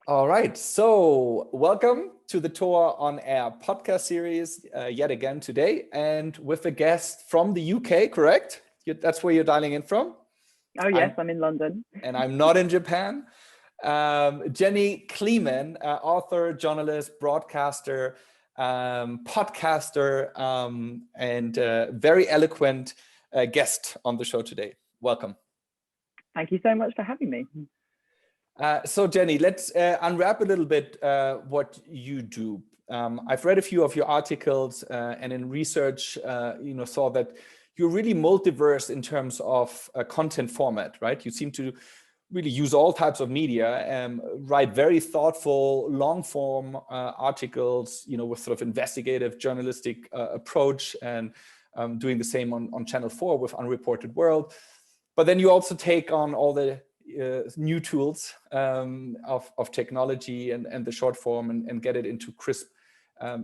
All right, so welcome to the Tour on Air podcast series yet again today, and with a guest from the UK, correct? That's where you're dialing in from? Oh yes, I'm in London. And I'm not in Japan. Jenny Kleeman, author, journalist, broadcaster, podcaster, and very eloquent guest on the show today. Welcome. Thank you so much for having me. So Jenny, let's unwrap a little bit what you do. I've read a few of your articles and in research, saw that you're really multiverse in terms of content format, right? You seem to really use all types of media, write very thoughtful, long form articles, with sort of investigative journalistic approach, and doing the same on Channel 4 with Unreported World. But then you also take on all the new tools of technology and the short form and get it into crisp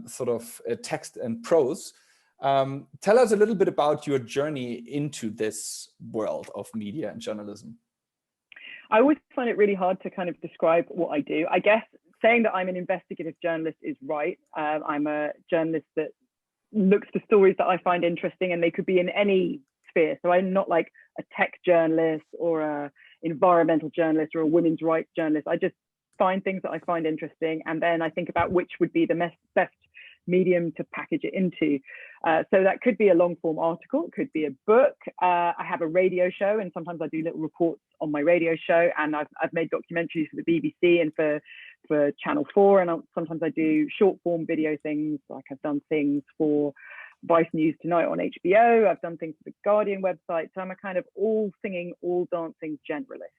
sort of text and prose. Tell us a little bit about your journey into this world of media and journalism. I always find it really hard to kind of describe what I do. I guess saying that I'm an investigative journalist is right. I'm a journalist that looks for stories that I find interesting, and they could be in any sphere. So I'm not like a tech journalist or a environmental journalist or a women's rights journalist. I just find things that I find interesting, and then I think about which would be the best medium to package it into. So that could be a long form article, it could be a book. I have a radio show, and sometimes I do little reports on my radio show, and I've made documentaries for the BBC and for Channel 4, and sometimes I do short form video things, like I've done things for Vice News Tonight on HBO, I've done things for the Guardian website, so I'm a kind of all singing, all dancing generalist.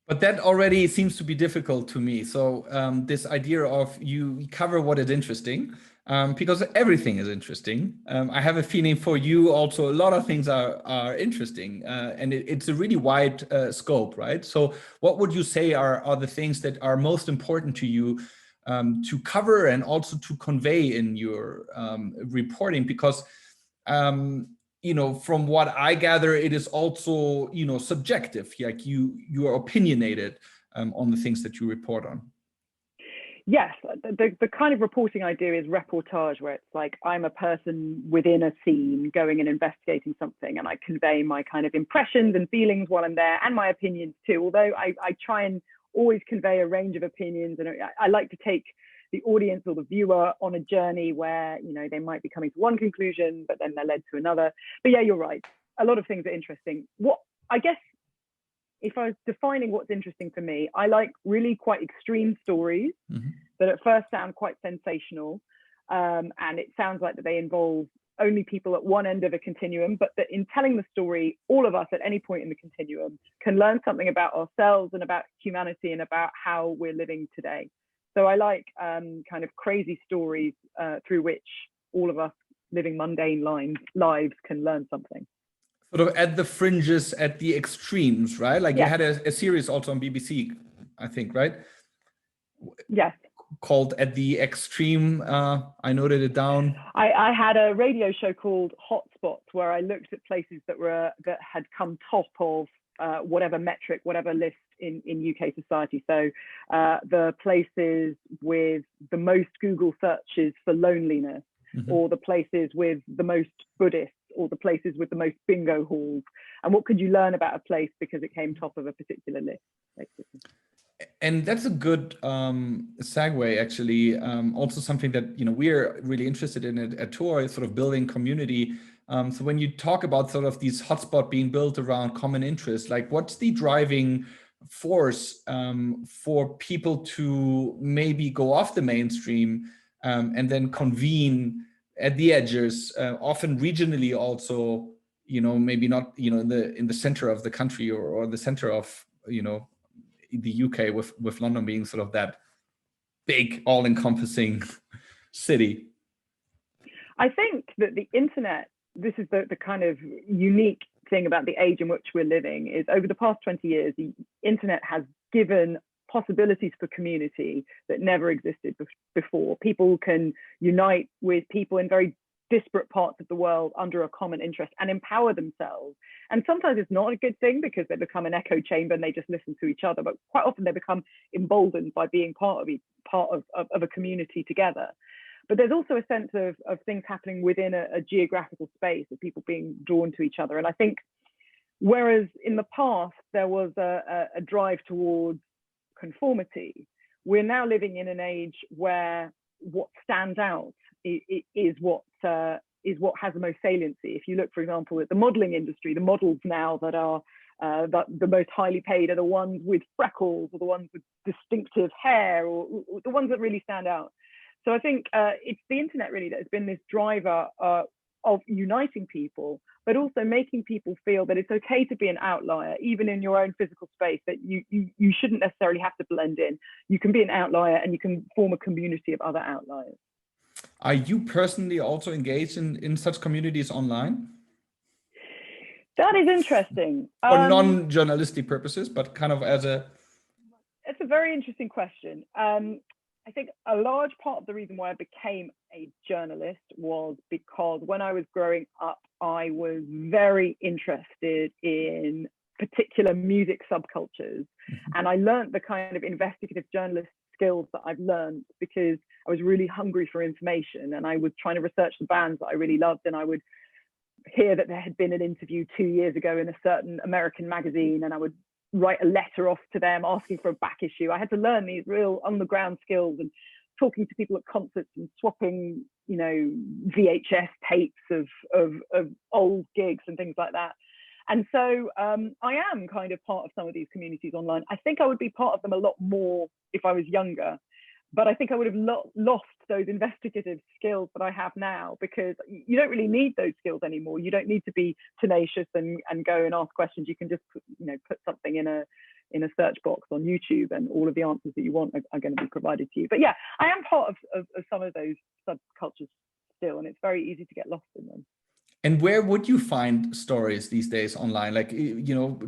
But that already seems to be difficult to me. So this idea of you cover what is interesting, because everything is interesting. I have a feeling for you also a lot of things are interesting, and it's a really wide scope, right? So what would you say are the things that are most important to you to cover and also to convey in your reporting? Because from what I gather, it is also, subjective, like you are opinionated on the things that you report on. Yes, the kind of reporting I do is reportage, where it's like I'm a person within a scene going and investigating something, and I convey my kind of impressions and feelings while I'm there, and my opinions too, although I try and always convey a range of opinions, and I like to take the audience or the viewer on a journey where, they might be coming to one conclusion, but then they're led to another. But yeah, you're right. A lot of things are interesting. I guess if I was defining what's interesting for me, I like really quite extreme stories that at first sound quite sensational. And it sounds like that they involve only people at one end of a continuum, but that in telling the story, all of us at any point in the continuum can learn something about ourselves and about humanity and about how we're living today. So I like kind of crazy stories through which all of us living mundane lives can learn something. Sort of at the fringes, at the extremes, right? Like you had a series also on BBC, I think, right? Yes. Called At the Extreme. I noted it down. I had a radio show called Hotspots, where I looked at places that had come top of whatever metric, whatever list in UK society. So the places with the most Google searches for loneliness, or the places with the most Buddhists, or the places with the most bingo halls. And what could you learn about a place because it came top of a particular list, basically. And that's a good segue, actually. Also something that we're really interested in at Tor is sort of building community. So when you talk about sort of these hotspots being built around common interests, like what's the driving force for people to maybe go off the mainstream and then convene at the edges, often regionally also, maybe not, in the center of the country or the center of, the UK, with London being sort of that big, all-encompassing city? I think that the internet, this is the kind of unique thing about the age in which we're living, is over the past 20 years, the internet has given possibilities for community that never existed before. People can unite with people in very disparate parts of the world under a common interest and empower themselves. And sometimes it's not a good thing because they become an echo chamber and they just listen to each other, but quite often they become emboldened by being part of a community together. But there's also a sense of things happening within a geographical space, of people being drawn to each other. And I think whereas in the past there was a drive towards conformity, we're now living in an age where what stands out is what has the most saliency. If you look, for example, at the modeling industry, the models now that are the most highly paid are the ones with freckles, or the ones with distinctive hair, or the ones that really stand out. So I think it's the internet really that has been this driver of uniting people, but also making people feel that it's okay to be an outlier, even in your own physical space, that you shouldn't necessarily have to blend in. You can be an outlier and you can form a community of other outliers. Are you personally also engaged in such communities online? That is interesting. For non-journalistic purposes, but kind of as a... It's a very interesting question. I think a large part of the reason why I became a journalist was because when I was growing up, I was very interested in particular music subcultures. And I learned the kind of investigative journalist skills that I've learned because I was really hungry for information, and I was trying to research the bands that I really loved, and I would hear that there had been an interview 2 years ago in a certain American magazine, and I would write a letter off to them asking for a back issue. I had to learn these real on the ground skills, and talking to people at concerts and swapping, you know, VHS tapes of old gigs and things like that. And so I am kind of part of some of these communities online. I think I would be part of them a lot more if I was younger, but I think I would have lost those investigative skills that I have now, because you don't really need those skills anymore. You don't need to be tenacious and go and ask questions. You can just put something in a search box on YouTube, and all of the answers that you want are going to be provided to you. But yeah, I am part of some of those subcultures still, and it's very easy to get lost in them. And where would you find stories these days online? Like, you know,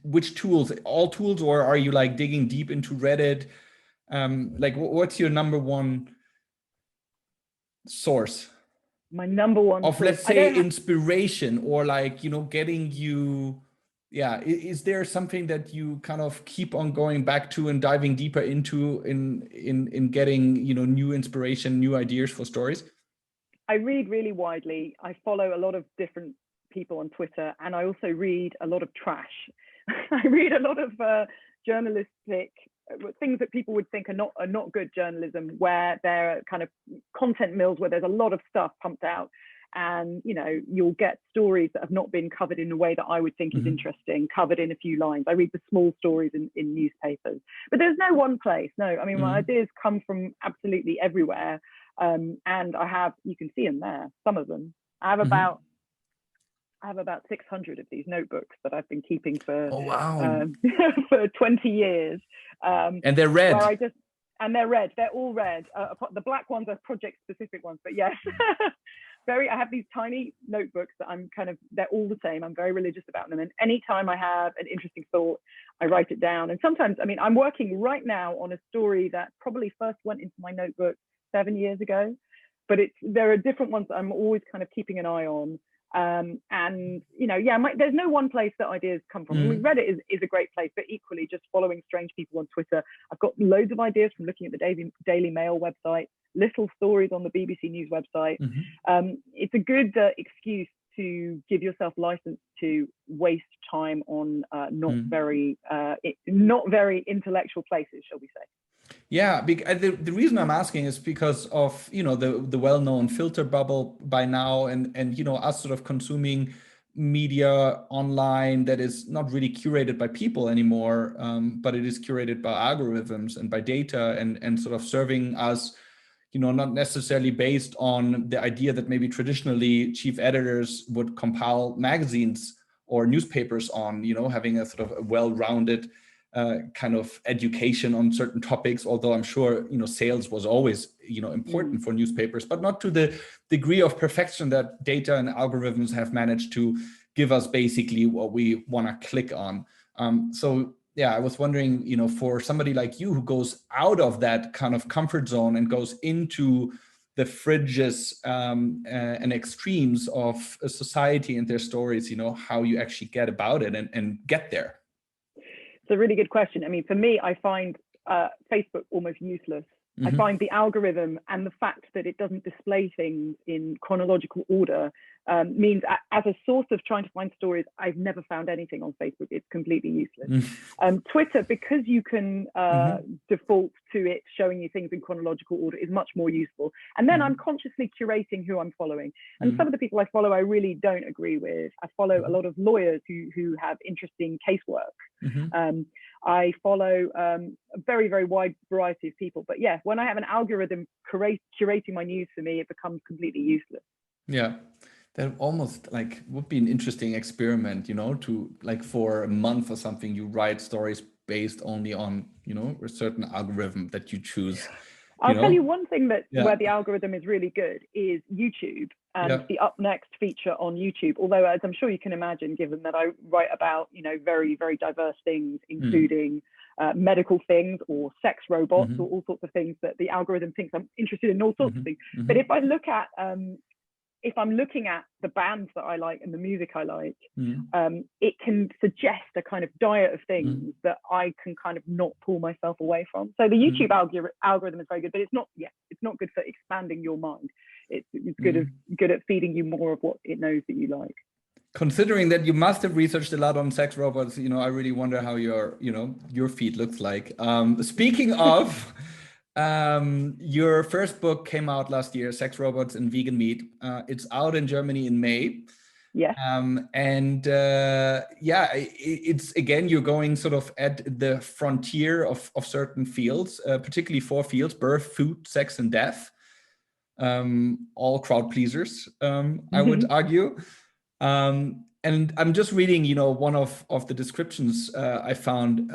which tools? All tools, or are you like digging deep into Reddit? Like, what's your number one source? My number one of, source, let's say, inspiration, or like, you know, getting you, yeah, is there something that you kind of keep on going back to and diving deeper into in getting, you know, new inspiration, new ideas for stories? I read really widely. I follow a lot of different people on Twitter, and I also read a lot of trash. I read a lot of journalistic things that people would think are not good journalism, where they're kind of content mills where there's a lot of stuff pumped out, and you know, you'll get stories that have not been covered in a way that I would think is interesting, covered in a few lines. I read the small stories in newspapers, but there's no one place. No, I mean, my ideas come from absolutely everywhere. And I have, you can see them there, some of them. I have about 600 of these notebooks that I've been keeping for for 20 years. And they're red. And they're red. They're all red. The black ones are project specific ones, but yes. I have these tiny notebooks that they're all the same. I'm very religious about them. And anytime I have an interesting thought, I write it down. And sometimes, I mean, I'm working right now on a story that probably first went into my notebook 7 years ago, but there are different ones that I'm always kind of keeping an eye on. And you know, yeah, there's no one place that ideas come from. I mean, Reddit is a great place, but equally just following strange people on Twitter. I've got loads of ideas from looking at the Daily Mail website, little stories on the BBC News website. It's a good excuse to give yourself license to waste time on not very intellectual places, shall we say. Yeah, the reason I'm asking is because of, you know, the well-known filter bubble by now, and you know, us sort of consuming media online that is not really curated by people anymore, but it is curated by algorithms and by data, and sort of serving us, you know, not necessarily based on the idea that maybe traditionally chief editors would compile magazines or newspapers on, you know, having a sort of a well-rounded kind of education on certain topics, although I'm sure, you know, sales was always, you know, important for newspapers, but not to the degree of perfection that data and algorithms have managed to give us basically what we want to click on. So yeah, I was wondering, you know, for somebody like you who goes out of that kind of comfort zone and goes into the fringes and extremes of a society and their stories, you know, how you actually get about it and get there? It's a really good question. I mean, for me, I find Facebook almost useless. I find the algorithm and the fact that it doesn't display things in chronological order means, as a source of trying to find stories, I've never found anything on Facebook. It's completely useless. Twitter, because you can default to it showing you things in chronological order, is much more useful. And then I'm consciously curating who I'm following. And some of the people I follow, I really don't agree with. I follow a lot of lawyers who have interesting casework. I follow a very, very wide variety of people. But yeah, when I have an algorithm curating my news for me, it becomes completely useless. Yeah, that almost like would be an interesting experiment, you know, to like for a month or something, you write stories based only on, you know, a certain algorithm that you choose. I'll tell you one thing that where the algorithm is really good is YouTube and the up next feature on YouTube. Although, as I'm sure you can imagine, given that I write about, you know, very, very diverse things, including medical things or sex robots or all sorts of things that the algorithm thinks I'm interested in, all sorts of things. But if I look at if I'm looking at the bands that I like and the music I like, it can suggest a kind of diet of things that I can kind of not pull myself away from. So the YouTube algorithm is very good, but it's not good for expanding your mind. It's good at feeding you more of what it knows that you like. Considering that you must have researched a lot on sex robots, you know, I really wonder how your feed looks like. Speaking of. Your first book came out last year, Sex Robots and Vegan Meat. It's out in Germany in May. Yeah. It's again, you're going sort of at the frontier of certain fields, particularly 4 fields: birth, food, sex, and death. All crowd pleasers, I would argue. And I'm just reading, you know, one of the descriptions I found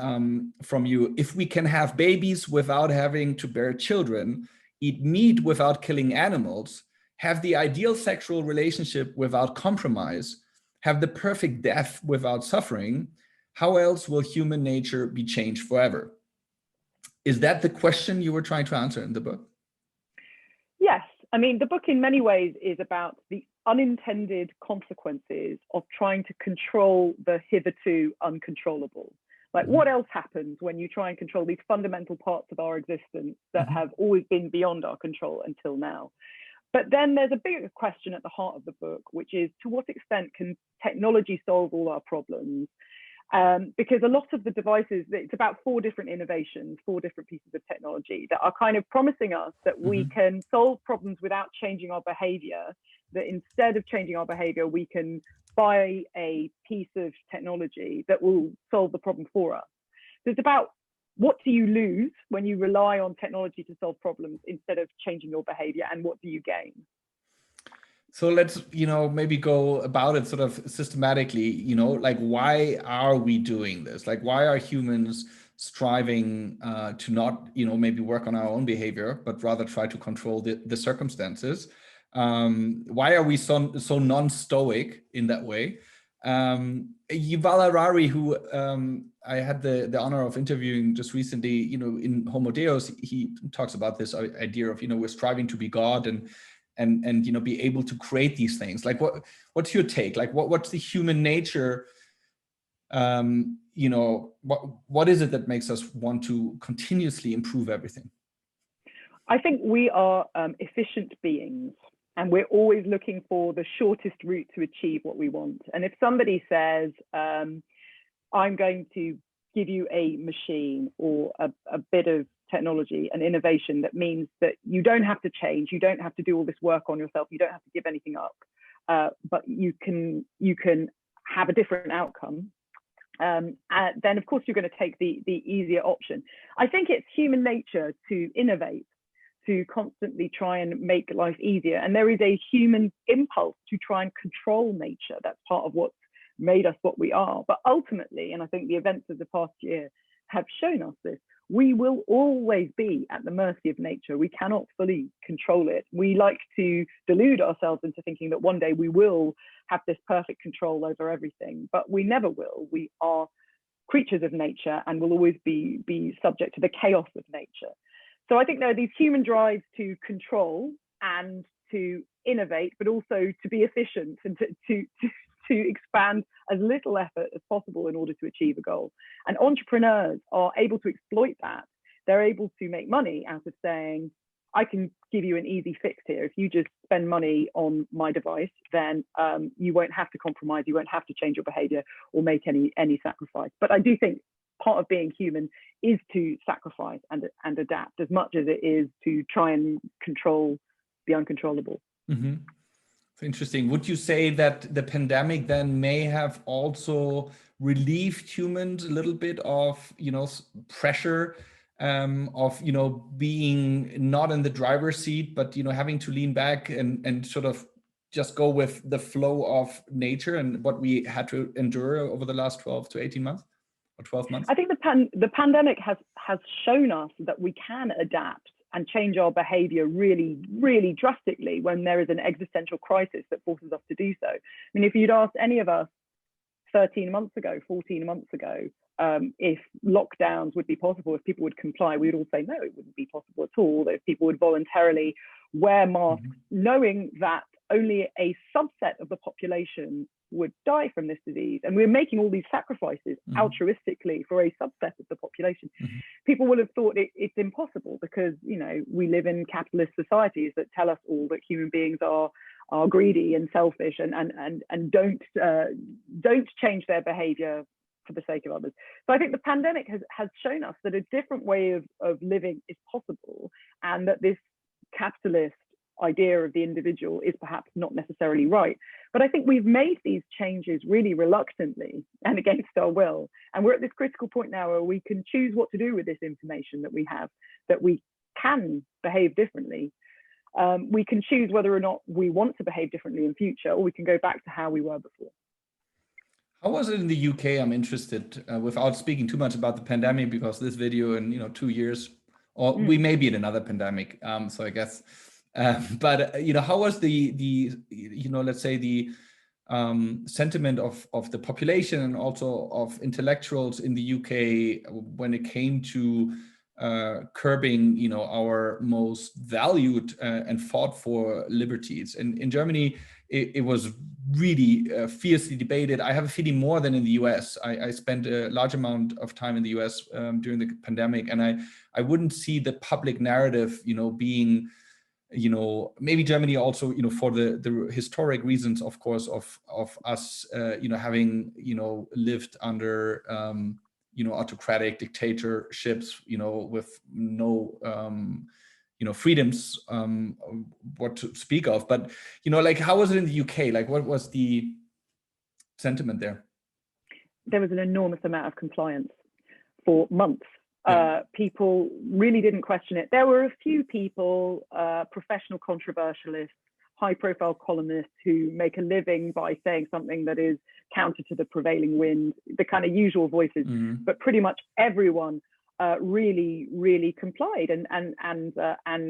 from you. If we can have babies without having to bear children, eat meat without killing animals, have the ideal sexual relationship without compromise, have the perfect death without suffering, how else will human nature be changed forever? Is that the question you were trying to answer in the book? Yes. I mean, the book in many ways is about the unintended consequences of trying to control the hitherto uncontrollable. Like, what else happens when you try and control these fundamental parts of our existence that have always been beyond our control until now? But then there's a bigger question at the heart of the book, which is, to what extent can technology solve all our problems? Because a lot of the devices, it's about 4 different innovations, 4 different pieces of technology that are kind of promising us that we can solve problems without changing our behavior, that instead of changing our behavior, we can buy a piece of technology that will solve the problem for us. So it's about, what do you lose when you rely on technology to solve problems instead of changing your behavior, and what do you gain? So let's, you know, maybe go about it sort of systematically, you know, like, why are we doing this? Like, why are humans striving to not, you know, maybe work on our own behavior, but rather try to control the circumstances? Why are we so non-stoic in that way? Yuval Harari, who I had the honor of interviewing just recently, you know, in Homo Deus, he talks about this idea of, you know, we're striving to be God and you know, be able to create these things. Like, what's your take? Like, what's the human nature? You know, what is it that makes us want to continuously improve everything? I think we are efficient beings, and we're always looking for the shortest route to achieve what we want. And if somebody says, I'm going to give you a machine or a bit of technology, an innovation that means that you don't have to change, you don't have to do all this work on yourself, you don't have to give anything up, but you can have a different outcome, then of course you're going to take the easier option. I think it's human nature to innovate, to constantly try and make life easier, and there is a human impulse to try and control nature. That's part of what's made us what we are. But ultimately, and I think the events of the past year have shown us this, we will always be at the mercy of nature. We cannot fully control it. We like to delude ourselves into thinking that one day we will have this perfect control over everything, but we never will. We are creatures of nature and will always be subject to the chaos of nature. So I think there are these human drives to control and to innovate, but also to be efficient and to expand as little effort as possible in order to achieve a goal. And entrepreneurs are able to exploit that. They're able to make money out of saying, I can give you an easy fix here. If you just spend money on my device, then you won't have to compromise, you won't have to change your behavior or make any sacrifice. But I do think part of being human is to sacrifice and adapt as much as it is to try and control the uncontrollable. Mm-hmm. Interesting. Would you say that the pandemic then may have also relieved humans a little bit of, pressure of, being not in the driver's seat, but, having to lean back and sort of just go with the flow of nature and what we had to endure over the last 12 to 18 months or 12 months? I think the pandemic has shown us that we can adapt and change our behavior really, really drastically when there is an existential crisis that forces us to do so. I mean, if you'd asked any of us 13 months ago, 14 months ago, if lockdowns would be possible, if people would comply, we'd all say, no, it wouldn't be possible at all. If people would voluntarily wear masks, knowing that only a subset of the population would die from this disease. And we're making all these sacrifices altruistically for a subset of the population. People will have thought it's impossible because, we live in capitalist societies that tell us all that human beings are greedy and selfish and don't change their behavior for the sake of others. So I think the pandemic has shown us that a different way of living is possible, and that this capitalist idea of the individual is perhaps not necessarily right. But I think we've made these changes really reluctantly and against our will. And we're at this critical point now where we can choose what to do with this information that we have, that we can behave differently. We can choose whether or not we want to behave differently in future, or we can go back to how we were before. How was it in the UK? I'm interested, without speaking too much about the pandemic, because this video in 2 years, or we may be in another pandemic. So I guess, but how was the let's say the sentiment of the population and also of intellectuals in the UK when it came to curbing our most valued and fought for liberties? In Germany, it was really fiercely debated. I have a feeling more than in the US. I spent a large amount of time in the US during the pandemic, and I wouldn't see the public narrative being maybe Germany also for the historic reasons, of course, of us having lived under autocratic dictatorships with no freedoms what to speak of. But how was it in the UK? Like, what was the sentiment there? There was an enormous amount of compliance for months. People really didn't question it. There were a few people, professional controversialists, high-profile columnists who make a living by saying something that is counter to the prevailing wind, the kind of usual voices. But pretty much everyone really, really complied and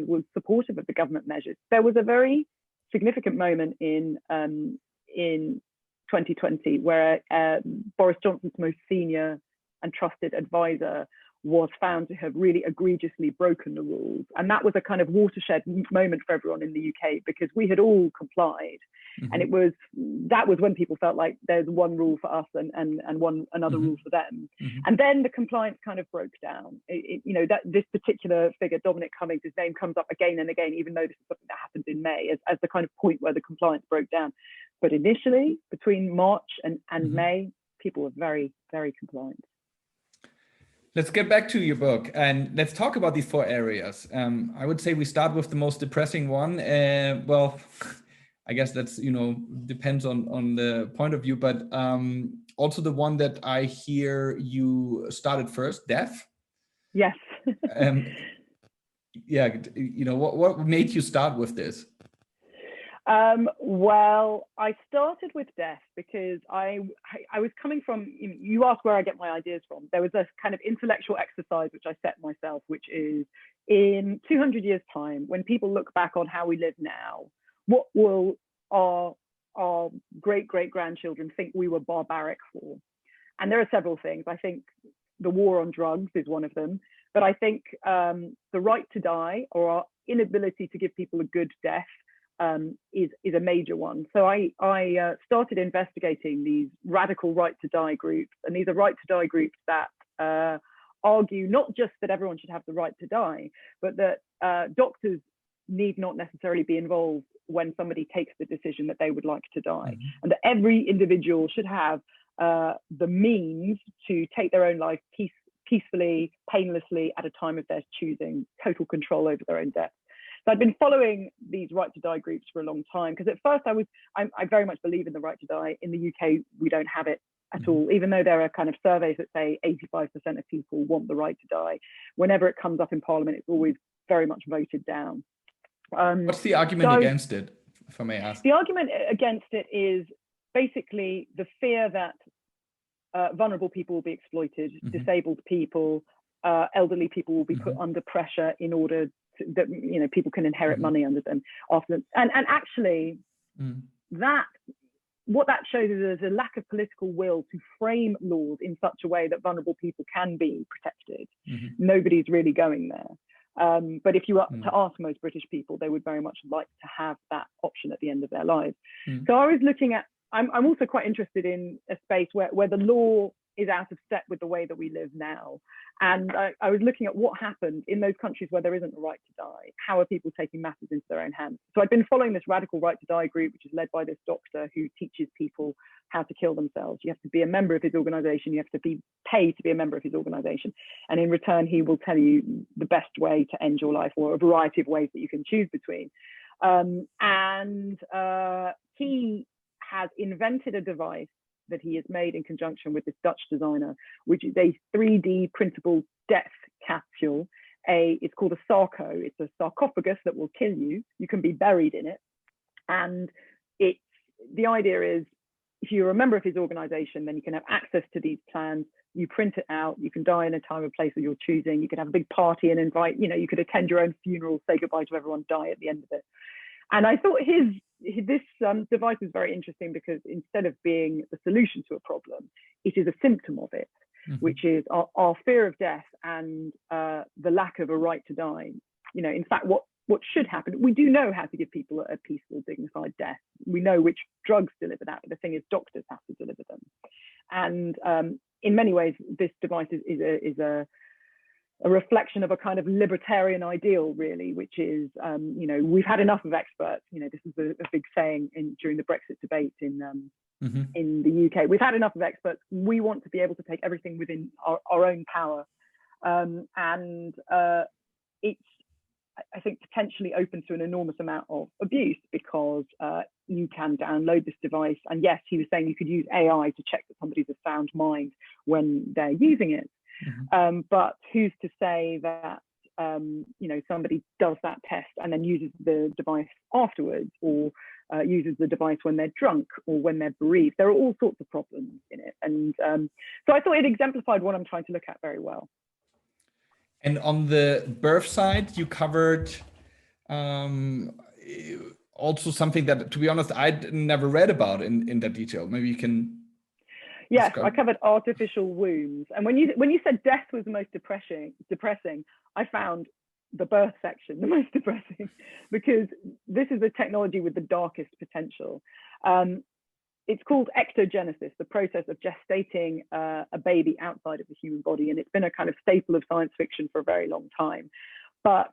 was supportive of the government measures. There was a very significant moment in 2020 where Boris Johnson's most senior and trusted advisor was found to have really egregiously broken the rules. And that was a kind of watershed moment for everyone in the UK, because we had all complied. And that was when people felt like there's one rule for us and another rule for them. And then the compliance kind of broke down. That this particular figure, Dominic Cummings, his name comes up again and again, even though this is something that happened in May, as the kind of point where the compliance broke down. But initially, between March and May, people were very, very compliant. Let's get back to your book and let's talk about these 4 areas. I would say we start with the most depressing one. Well, I guess that's, depends on the point of view, but also the one that I hear you started first, death. Yes. What made you start with this? Well, I started with death because I was coming from, you asked where I get my ideas from. There was a kind of intellectual exercise which I set myself, which is in 200 years' time, when people look back on how we live now, what will our great-great-grandchildren think we were barbaric for? And there are several things. I think the war on drugs is one of them. But I think the right to die, or inability to give people a good death is a major one. So I started investigating these radical right to die groups, and these are right to die groups that argue not just that everyone should have the right to die, but that doctors need not necessarily be involved when somebody takes the decision that they would like to die, and that every individual should have the means to take their own life peacefully, painlessly, at a time of their choosing, total control over their own death. So I'd been following these right to die groups for a long time, because at first I very much believe in the right to die. In the UK, we don't have it at all, even though there are kind of surveys that say 85% of people want the right to die. Whenever it comes up in Parliament, it's always very much voted down. What's the argument against it, if I may ask? The argument against it is basically the fear that vulnerable people will be exploited, disabled people, elderly people will be put under pressure in order that people can inherit money under them after them. And actually that what that shows is there's a lack of political will to frame laws in such a way that vulnerable people can be protected. Nobody's really going there. But if you were to ask most British people, they would very much like to have that option at the end of their lives. So I was looking at, I'm also quite interested in a space where the law is out of step with the way that we live now. And I was looking at what happened in those countries where there isn't a right to die. How are people taking matters into their own hands? So I've been following this radical right to die group, which is led by this doctor who teaches people how to kill themselves. You have to be a member of his organization. You have to be paid to be a member of his organization. And in return, he will tell you the best way to end your life, or a variety of ways that you can choose between. He has invented a device that he has made in conjunction with this Dutch designer, which is a 3D printable death capsule. It's called a sarco. It's a sarcophagus that will kill you. You can be buried in it. And the idea is, if you're a member of his organization, then you can have access to these plans. You print it out. You can die in a time and place of your choosing. You can have a big party and invite, you could attend your own funeral, say goodbye to everyone, die at the end of it. And I thought this device is very interesting, because instead of being the solution to a problem, it is a symptom of it, which is our fear of death and the lack of a right to die. In fact, what should happen, we do know how to give people a peaceful, dignified death. We know which drugs deliver that, but the thing is, doctors have to deliver them. And in many ways, this device is a reflection of a kind of libertarian ideal, really, which is, we've had enough of experts. This is a big saying during the Brexit debate in the UK. We've had enough of experts. We want to be able to take everything within our own power. It's, I think, potentially open to an enormous amount of abuse, because you can download this device. And yes, he was saying you could use AI to check that somebody's of sound mind when they're using it. But who's to say that somebody does that test and then uses the device afterwards, or uses the device when they're drunk or when they're bereaved? There are all sorts of problems in it. And so I thought it exemplified what I'm trying to look at very well. And on the birth side, you covered also something that, to be honest, I'd never read about in that detail. Maybe you can. Yes, I covered artificial wombs. And when you said death was the most depressing, I found the birth section the most depressing, because this is a technology with the darkest potential. It's called ectogenesis, the process of gestating a baby outside of the human body. And it's been a kind of staple of science fiction for a very long time. But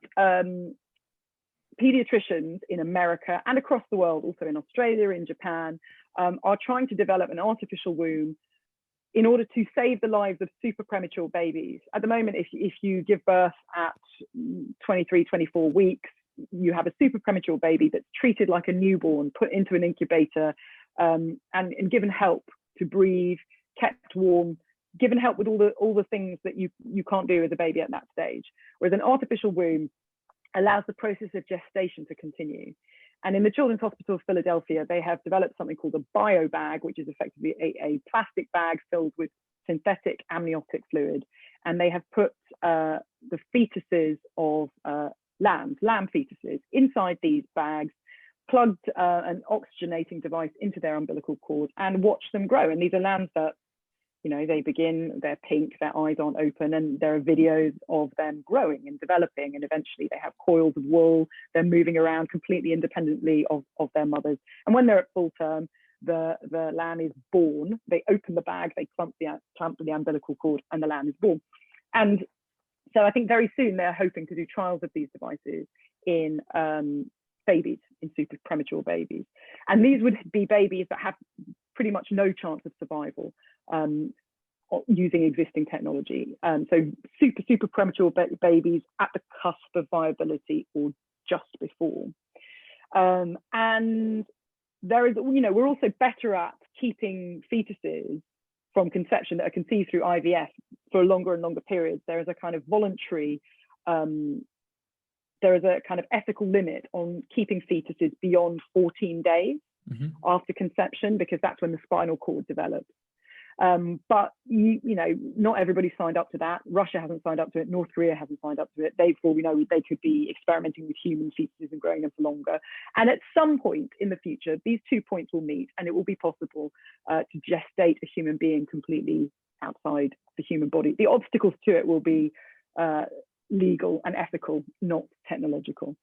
pediatricians in America and across the world, also in Australia, in Japan, are trying to develop an artificial womb in order to save the lives of super premature babies. At the moment, if you give birth at 23, 24 weeks, you have a super premature baby that's treated like a newborn, put into an incubator, and given help to breathe, kept warm, given help with all the things that you can't do as a baby at that stage. Whereas an artificial womb allows the process of gestation to continue. And in the Children's Hospital of Philadelphia, they have developed something called a bio bag, which is effectively a plastic bag filled with synthetic amniotic fluid. And they have put the fetuses of lamb fetuses inside these bags, plugged an oxygenating device into their umbilical cord, and watched them grow. And these are lambs that You know, they begin, they're pink, their eyes aren't open, and there are videos of them growing and developing, and eventually they have coils of wool, they're moving around completely independently of their mothers. And when they're at full term, the lamb is born. They open the bag, they clamp the umbilical cord, and the lamb is born. And so I think very soon they're hoping to do trials of these devices in babies, in super premature babies. And these would be babies that have pretty much no chance of survival using existing technology. So super premature babies at the cusp of viability or just before. And there is, you know, we're also better at keeping fetuses from conception that are conceived through IVF for longer and longer periods. There is a kind of voluntary, there is a kind of ethical limit on keeping fetuses beyond 14 days after conception, because that's when the spinal cord develops. But you know, not everybody signed up to that. Russia hasn't signed up to it. North Korea hasn't signed up to it. Therefore, we know they could be experimenting with human fetuses and growing them for longer. And at some point in the future, these 2 points will meet, and it will be possible to gestate a human being completely outside the human body. The obstacles to it will be legal and ethical, not technological.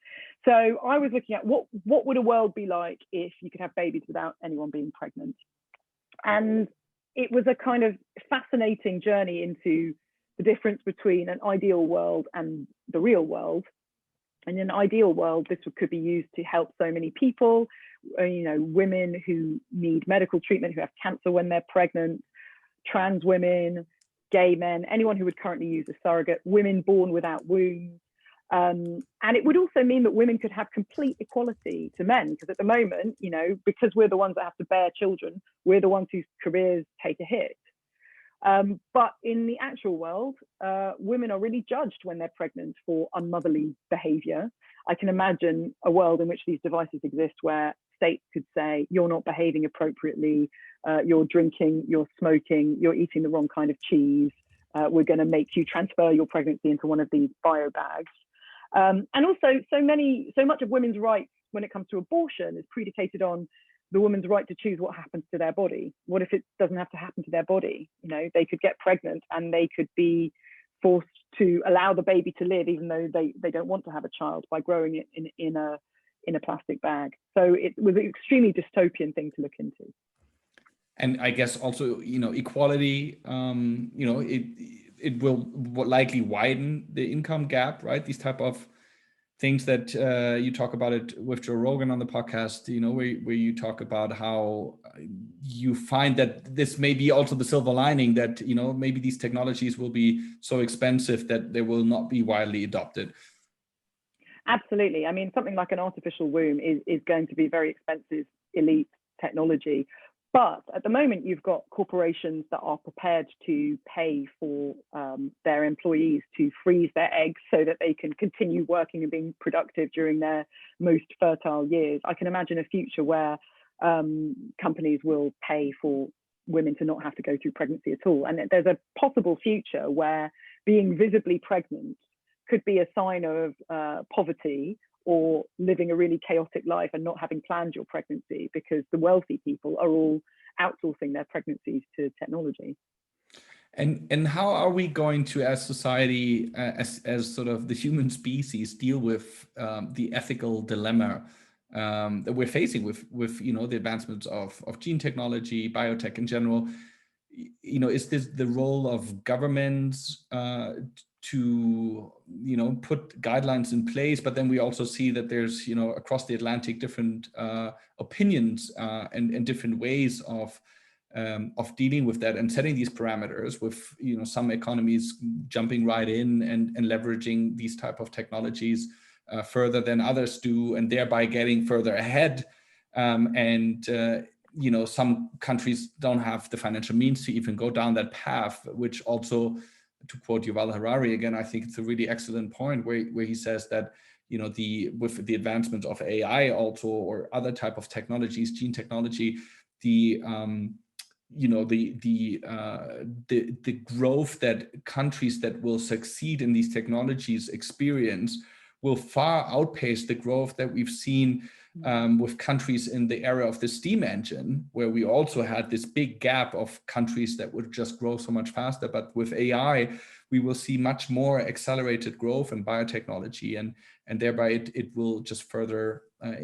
So I was looking at what would a world be like if you could have babies without anyone being pregnant. And it was a kind of fascinating journey into the difference between an ideal world and the real world. In an ideal world, this could be used to help so many people, you know, women who need medical treatment, who have cancer when they're pregnant, trans women, gay men, anyone who would currently use a surrogate, women born without wombs. And it would also mean that women could have complete equality to men, because at the moment, you know, because we're the ones that have to bear children, we're the ones whose careers take a hit. But in the actual world, women are really judged when they're pregnant for unmotherly behavior. I can imagine a world in which these devices exist where states could say, you're not behaving appropriately, you're drinking, you're smoking, you're eating the wrong kind of cheese, we're going to make you transfer your pregnancy into one of these bio bags. And also so much of women's rights when it comes to abortion is predicated on the woman's right to choose what happens to their body. What if it doesn't have to happen to their body? You know, they could get pregnant and they could be forced to allow the baby to live, even though they don't want to have a child, by growing it in a plastic bag. So it was an extremely dystopian thing to look into. And I guess also, you know, equality, you know, it will likely widen the income gap, right? These type of things that you talk about it with Joe Rogan on the podcast, you know, where you talk about how you find that this may be also the silver lining, that, you know, maybe these technologies will be so expensive that they will not be widely adopted. Absolutely. I mean, something like an artificial womb is going to be very expensive, elite technology. But at the moment, you've got corporations that are prepared to pay for their employees to freeze their eggs so that they can continue working and being productive during their most fertile years. I can imagine a future where companies will pay for women to not have to go through pregnancy at all. And there's a possible future where being visibly pregnant could be a sign of poverty, or living a really chaotic life and not having planned your pregnancy, because the wealthy people are all outsourcing their pregnancies to technology. And how are we going to, as society, as sort of the human species, deal with the ethical dilemma that we're facing with you know, the advancements of gene technology, biotech in general? You know, is this the role of governments to, you know, put guidelines in place? But then we also see that there's, you know, across the Atlantic, different opinions and different ways of dealing with that and setting these parameters, with, you know, some economies jumping right in and leveraging these type of technologies further than others do, and thereby getting further ahead. You know, some countries don't have the financial means to even go down that path, which also, to quote Yuval Harari again, I think it's a really excellent point where he says that, you know, with the advancement of AI also, or other type of technologies, gene technology, you know, the growth that countries that will succeed in these technologies experience will far outpace the growth that we've seen with countries in the era of the steam engine, where we also had this big gap of countries that would just grow so much faster. But with AI, we will see much more accelerated growth in biotechnology, and thereby it will just further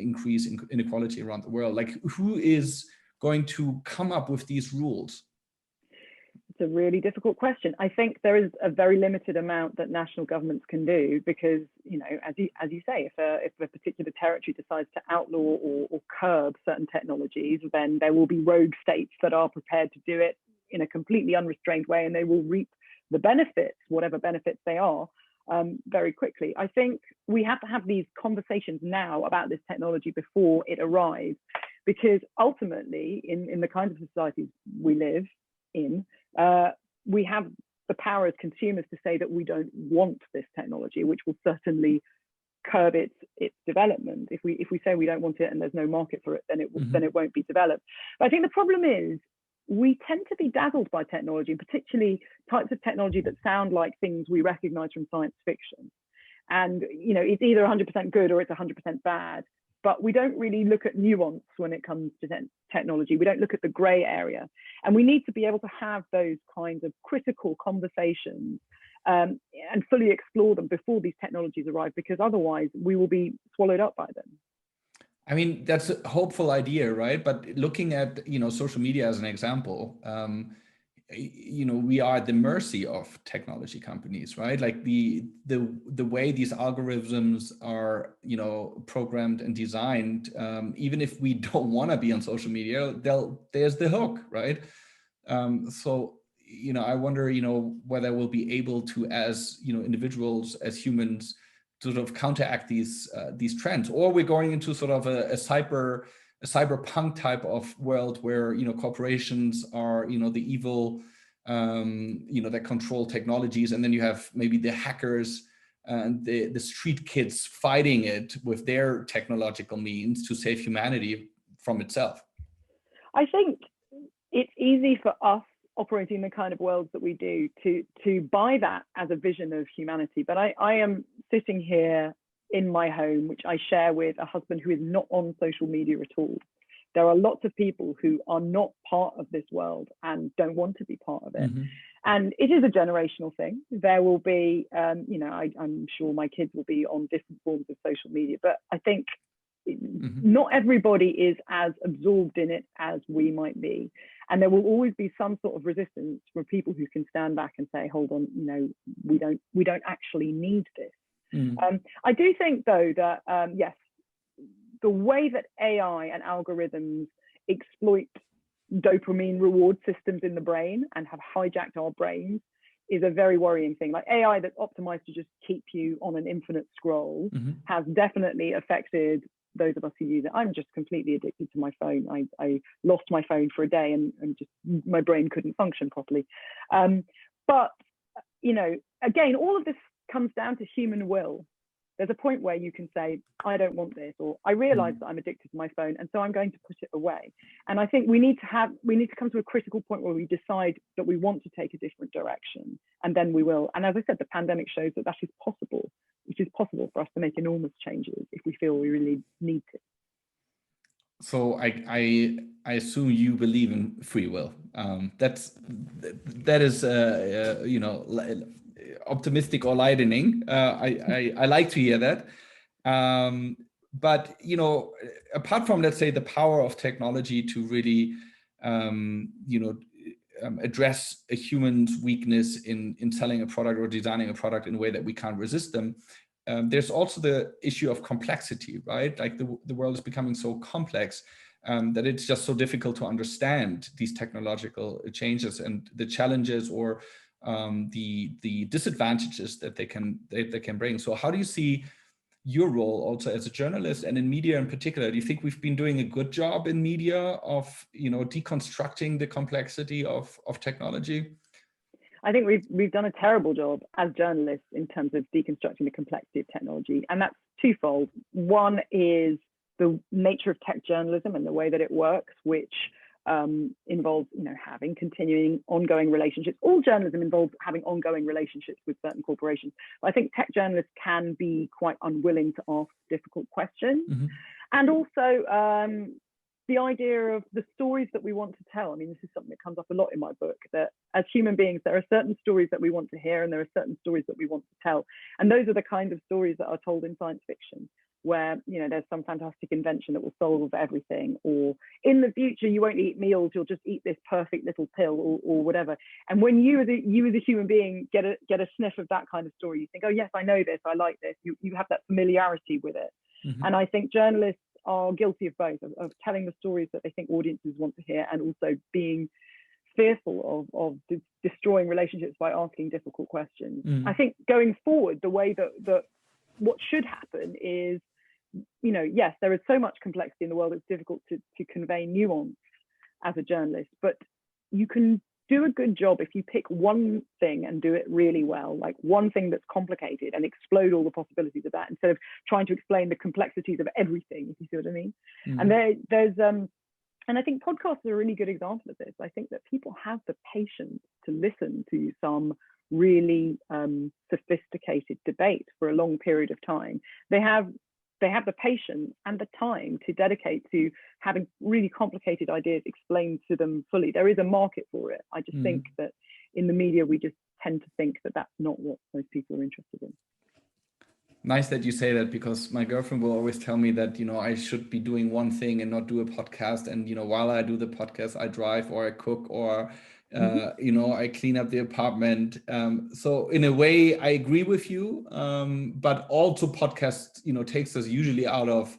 increase inequality around the world. Like, who is going to come up with these rules? It's a really difficult question. I think there is a very limited amount that national governments can do, because, you know, as you say, if a particular territory decides to outlaw or curb certain technologies, then there will be rogue states that are prepared to do it in a completely unrestrained way, and they will reap the benefits, whatever benefits they are, very quickly. I think we have to have these conversations now about this technology before it arrives, because ultimately, in the kinds of societies we live in, we have the power as consumers to say that we don't want this technology, which will certainly curb its development. If we say we don't want it and there's no market for it, then it won't be developed. But I think the problem is we tend to be dazzled by technology, and particularly types of technology that sound like things we recognize from science fiction. And, you know, it's either 100% good or it's 100% bad. But we don't really look at nuance when it comes to technology. We don't look at the gray area. And we need to be able to have those kinds of critical conversations and fully explore them before these technologies arrive, because otherwise we will be swallowed up by them. I mean, that's a hopeful idea, right? But looking at, you know, social media as an example, you know, we are at the mercy of technology companies, right? Like the way these algorithms are, you know, programmed and designed, even if we don't want to be on social media, there's the hook, right? So, you know, I wonder, you know, whether we'll be able to, as, you know, individuals, as humans, sort of counteract these trends, or we're going into sort of a cyberpunk type of world where, you know, corporations are, you know, the evil, you know, that control technologies, and then you have maybe the hackers and the street kids fighting it with their technological means to save humanity from itself. I think it's easy for us operating the kind of worlds that we do to buy that as a vision of humanity. But I am sitting here in my home, which I share with a husband who is not on social media at all. There are lots of people who are not part of this world and don't want to be part of it. Mm-hmm. And it is a generational thing. There will be, you know, I'm sure my kids will be on different forms of social media, but I think not everybody is as absorbed in it as we might be. And there will always be some sort of resistance from people who can stand back and say, hold on, you know, we don't actually need this. I do think, though, that, yes, the way that AI and algorithms exploit dopamine reward systems in the brain and have hijacked our brains is a very worrying thing. Like AI that's optimized to just keep you on an infinite scroll has definitely affected those of us who use it. I'm just completely addicted to my phone. I lost my phone for a day and just my brain couldn't function properly. But, you know, again, all of this comes down to human will. There's a point where you can say, I don't want this, or I realize that I'm addicted to my phone, and so I'm going to put it away. And I think we need to come to a critical point where we decide that we want to take a different direction, and then we will. And as I said, the pandemic shows that is possible. It is possible for us to make enormous changes if we feel we really need to. So I assume you believe in free will. That is you know, optimistic or lightening. I like to hear that. But, you know, apart from, let's say, the power of technology to really, you know, address a human's weakness in selling a product or designing a product in a way that we can't resist them, there's also the issue of complexity, right? Like the world is becoming so complex that it's just so difficult to understand these technological changes and the challenges or the disadvantages that they can bring. So how do you see your role also as a journalist and in media in particular? Do you think we've been doing a good job in media of, you know, deconstructing the complexity of technology? I think we've done a terrible job as journalists in terms of deconstructing the complexity of technology, and that's twofold. One is the nature of tech journalism and the way that it works, which involves, having continuing ongoing relationships. All journalism involves having ongoing relationships with certain corporations. But I think tech journalists can be quite unwilling to ask difficult questions. Mm-hmm. And also the idea of the stories that we want to tell. I mean, this is something that comes up a lot in my book, that as human beings, there are certain stories that we want to hear and there are certain stories that we want to tell. And those are the kind of stories that are told in science fiction, where there's some fantastic invention that will solve everything, or in the future you won't eat meals, you'll just eat this perfect little pill, or whatever. And when you as a human being get a sniff of that kind of story, you think, oh yes, I know this, I like this. You have that familiarity with it. Mm-hmm. And I think journalists are guilty of both, of telling the stories that they think audiences want to hear, and also being fearful of destroying relationships by asking difficult questions. Mm-hmm. I think going forward, the way that what should happen is, yes, there is so much complexity in the world, it's difficult to convey nuance as a journalist, but you can do a good job if you pick one thing and do it really well, like one thing that's complicated, and explode all the possibilities of that instead of trying to explain the complexities of everything, if you see what I mean. Mm-hmm. And there's and I think podcasts are a really good example of this. I think that people have the patience to listen to some really sophisticated debate for a long period of time. They have the patience and the time to dedicate to having really complicated ideas explained to them fully. There is a market for it. I just think that in the media, we just tend to think that that's not what most people are interested in. Nice that you say that, because my girlfriend will always tell me that, I should be doing one thing and not do a podcast. And, while I do the podcast, I drive or I cook or, I clean up the apartment. So in a way, I agree with you. But also podcast, takes us usually out of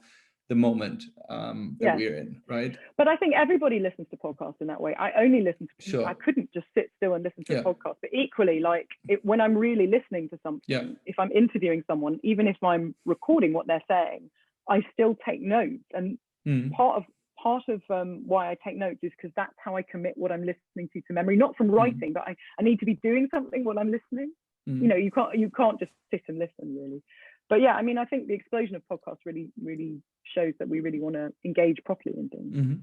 the moment that we're in, right? But I think everybody listens to podcasts in that way. I only listen to sure. I couldn't just sit still and listen to a podcast. But equally, when I'm really listening to something, if I'm interviewing someone, even if I'm recording what they're saying, I still take notes. And part of why I take notes is because that's how I commit what I'm listening to memory, not from writing, but I need to be doing something while I'm listening. You can't just sit and listen, really. But yeah, I mean, I think the explosion of podcasts really, really shows that we really want to engage properly in things. Mm-hmm.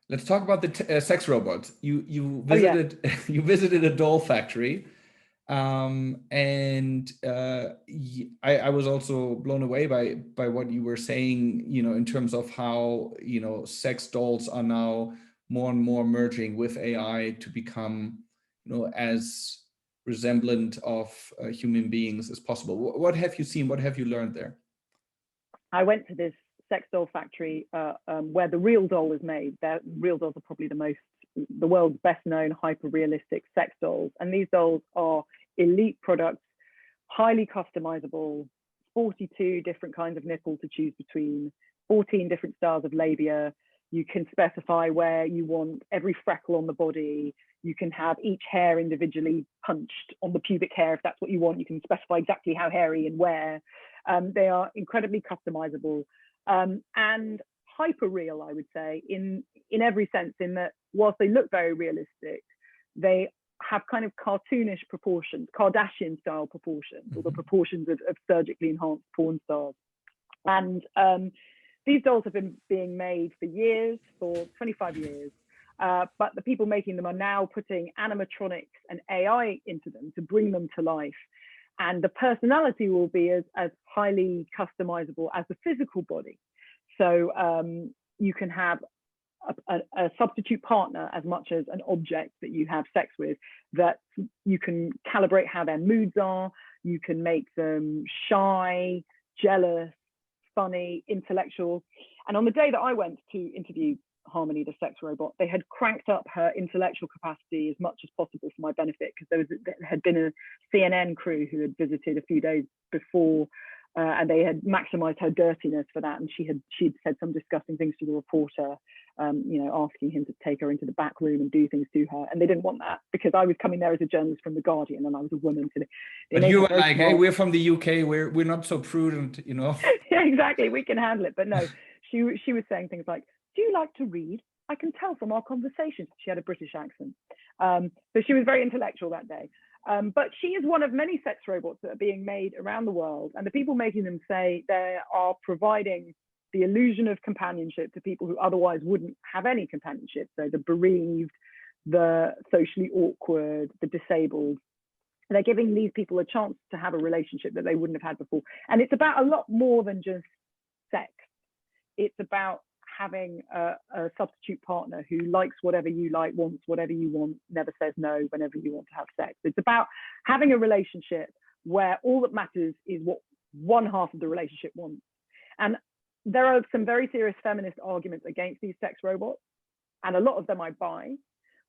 Let's talk about the sex robots. You visited you visited a doll factory, and I was also blown away by what you were saying. In terms of how sex dolls are now more and more merging with AI to become as resemblant of human beings as possible. What have you seen? What have you learned there? I went to this sex doll factory where the real doll is made. The real dolls are probably the world's best known hyper realistic sex dolls. And these dolls are elite products, highly customizable, 42 different kinds of nipple to choose between, 14 different styles of labia. You can specify where you want every freckle on the body. You can have each hair individually punched on the pubic hair if that's what you want. You can specify exactly how hairy and where. They are incredibly customizable and hyper real, I would say, in every sense, in that whilst they look very realistic, they have kind of cartoonish proportions, Kardashian style proportions, or the proportions of surgically enhanced porn stars. And these dolls have been being made for years, for 25 years. But the people making them are now putting animatronics and AI into them to bring them to life. And the personality will be as highly customizable as the physical body. So you can have a substitute partner as much as an object that you have sex with, that you can calibrate how their moods are. You can make them shy, jealous, funny, intellectual. And on the day that I went to interview Harmony, the sex robot, they had cranked up her intellectual capacity as much as possible for my benefit, because there had been a CNN crew who had visited a few days before, and they had maximized her dirtiness for that. And she'd said some disgusting things to the reporter, asking him to take her into the back room and do things to her. And they didn't want that, because I was coming there as a journalist from The Guardian and I was a woman. But you were like, hey, we're from the UK, we're not so prudent, Yeah, exactly, we can handle it. But no, she was saying things like, do you like to read? I can tell from our conversations. She had a British accent. So she was very intellectual that day. But she is one of many sex robots that are being made around the world. And the people making them say they are providing the illusion of companionship to people who otherwise wouldn't have any companionship. So the bereaved, the socially awkward, the disabled. They're giving these people a chance to have a relationship that they wouldn't have had before. And it's about a lot more than just sex. It's about having a substitute partner who likes whatever you like, wants whatever you want, never says no whenever you want to have sex. It's about having a relationship where all that matters is what one half of the relationship wants. And there are some very serious feminist arguments against these sex robots, and a lot of them I buy.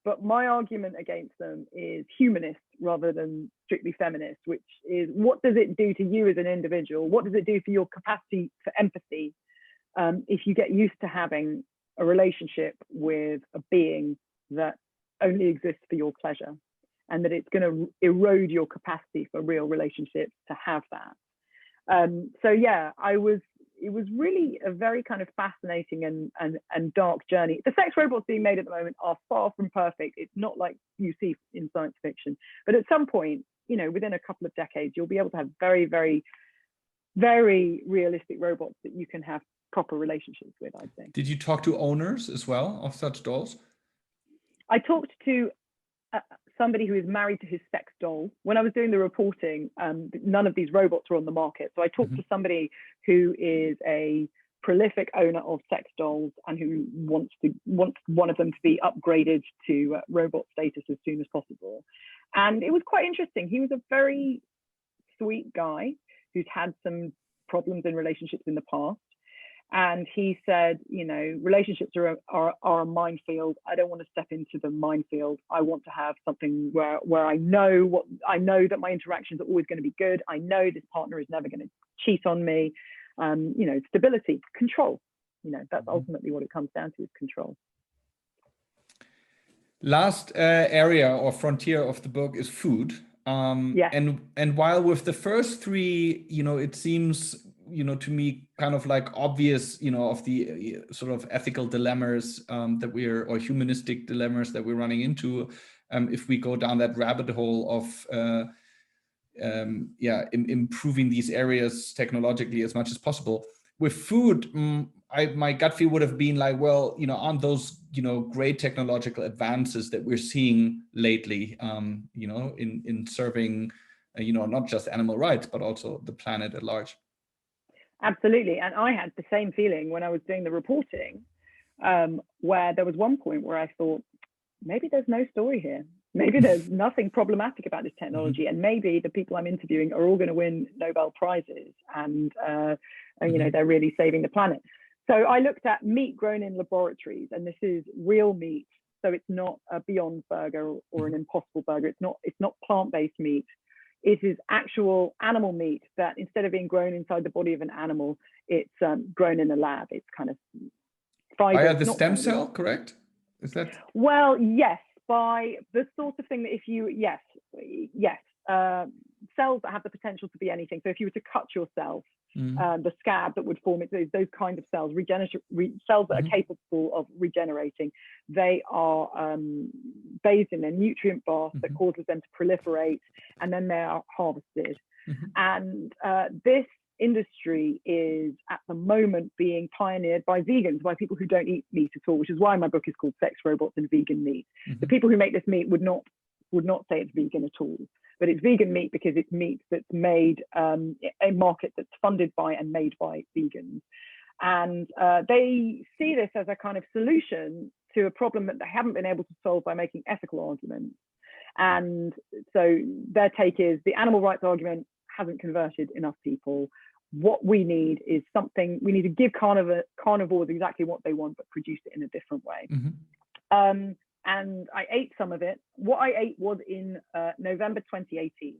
But my argument against them is humanist rather than strictly feminist, which is, what does it do to you as an individual? What does it do for your capacity for empathy if you get used to having a relationship with a being that only exists for your pleasure, and that it's going to erode your capacity for real relationships to have that? So yeah, it was really a very kind of fascinating and dark journey. The sex robots being made at the moment are far from perfect. It's not like you see in science fiction, but at some point, you know, within a couple of decades, you'll be able to have very, very, very realistic robots that you can have proper relationships with, I think. Did you talk to owners as well of such dolls? I talked to somebody who is married to his sex doll. When I was doing the reporting, none of these robots were on the market. So I talked to somebody who is a prolific owner of sex dolls and who wants one of them to be upgraded to robot status as soon as possible. And it was quite interesting. He was a very sweet guy who's had some problems in relationships in the past. And he said, you know, relationships are a minefield. I don't want to step into the minefield. I want to have something where I know that my interactions are always going to be good. I know this partner is never going to cheat on me. You know, stability, control. You know, that's ultimately what it comes down to, is control. Last area or frontier of the book is food. Yeah. And while with the first three, you know, it seems, you know, to me kind of like obvious, you know, of the sort of ethical dilemmas or humanistic dilemmas that we're running into, if we go down that rabbit hole of improving these areas technologically as much as possible. With food, my gut feel would have been like, well, you know, aren't those, you know, great technological advances that we're seeing lately, you know, in serving, you know, not just animal rights, but also the planet at large. Absolutely. And I had the same feeling when I was doing the reporting, where there was one point where I thought, maybe there's no story here. Maybe there's nothing problematic about this technology, and maybe the people I'm interviewing are all going to win Nobel Prizes, and you know, they're really saving the planet. So I looked at meat grown in laboratories, and this is real meat. So it's not a Beyond Burger or an Impossible Burger. It's not plant-based meat. It is actual animal meat that, instead of being grown inside the body of an animal, it's grown in a lab. It's kind of via the stem cell, correct? Is that? Well, yes, by the sort of thing that cells that have the potential to be anything. So if you were to cut yourself, the scab that would form, those kind of cells, cells that are capable of regenerating, they are bathed in a nutrient bath that causes them to proliferate, and then they are harvested. And this industry is at the moment being pioneered by vegans, by people who don't eat meat at all, which is why my book is called Sex Robots and Vegan Meat. The people who make this meat would not say it's vegan at all, but it's vegan meat because it's meat that's made a market that's funded by and made by vegans. And they see this as a kind of solution to a problem that they haven't been able to solve by making ethical arguments. And so their take is, the animal rights argument hasn't converted enough people. What we need is something, we need to give carnivores exactly what they want, but produce it in a different way. And I ate some of it. What I ate was in November 2018.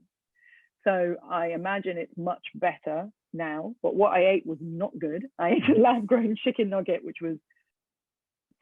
So I imagine it's much better now, but what I ate was not good. I ate a lab-grown chicken nugget, which